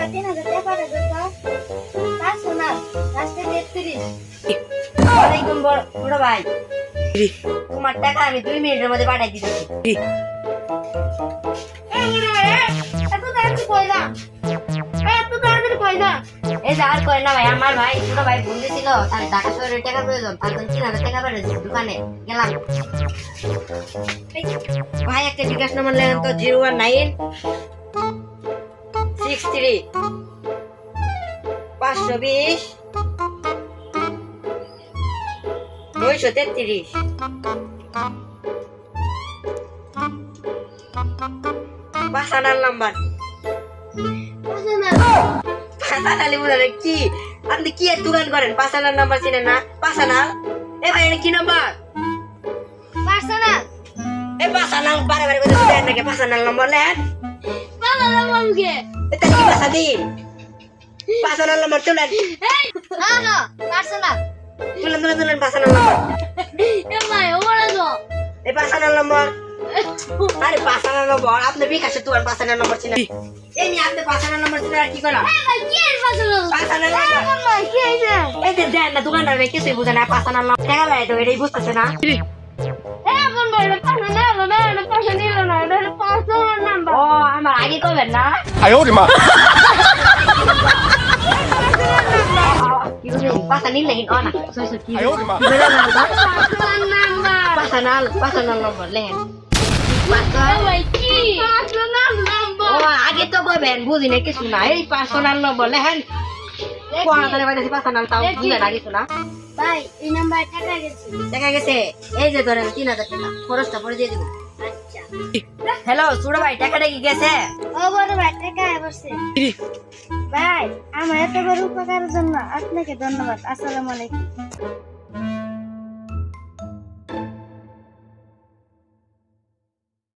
ভাই 3000 টাকা পাঠাই দাও পার্সোনাল লাস্টে 33 ওয়ালাইকুম বড় ভাই তোমার টাকা আমি 2 মিনিটের মধ্যে পাঠাই দিতেছি এই বড় ভাই এত তাড়াতাড়ি কইলা এত তাড়াতাড়ি কইলা এই যে আর কয় না ভাই আমার ভাই ছোট ভাই ফোন দিছিল তার ঢাকা শহরে টাকা প্রয়োজন তার জন্য 3000 টাকা পাঠাইছি দোকানে গেলাম ভাই একটা বিকাশ নাম্বার লেখেন তো 019 63 520 233 পার্সোনাল নাম্বার পার্সোনাল বলে কি আপনি কি এর দোকান করেন পার্সোনাল নাম্বার চিনেন না পার্সোনাল এ ভাই এটা কি নাম্বার পার্সোনাল এ পার্সোনাল বারে বারে কথা দেন নাকি পার্সোনাল নাম্বার লেন বাবা মামকে এটা কি ভাষা দিন পার্সোনাল নাম্বার তুলেন এই না পার্সোনাল তুলেন পার্সোনাল নাম্বার এ ভাই ওরে দাও এই পার্সোনাল নাম্বার আরে পার্সোনাল নাম্বার আপনি বিকাশে তুলেন পার্সোনাল নাম্বার চিনেন এই নি আপনি পার্সোনাল নাম্বার চিনেন আর কি করলাম এই ভাই কি এর পার্সোনাল পার্সোনাল নাম্বার ভাই কি হইছে এই যে দেন না দোকানদার ভাই কিছুই বুঝে না পার্সোনাল নাম্বার টাকা ভাই তো এটাই বুঝতেছে না এই কোন ভাই পার্সোনাল না পার্সোনাল না এটা পার্সোনাল নাম্বার ও আমার আগে কইবেন না 哎呦我的妈！ কি বুঝলেন পার্সোনাল লাগি না সরি কি 哎呦我的妈！ পার্সোনাল নাম্বার পার্সোনাল নাম্বার লেন এই ভাই কি পার্সোনাল নাম্বার ও আগে তো কইবেন বুঝি না কিছু না এই পার্সোনাল নাম্বার লেন কোন তাহলে বাইরে পার্সোনাল তাও বুঝে না কিছু না ভাই এই নাম্বার টাকা গেছে দেখা গেছে এই যে ধরেন 3000 টাকা খরচটা পরে দিয়ে দিব আচ্ছা হ্যালো ছোট ভাই টাকাটা কি গেছে ও বড় ভাই টাকা আসছে ভাই আমার এত বড় উপকারের জন্য আপনাকে ধন্যবাদ আসসালামু আলাইকুম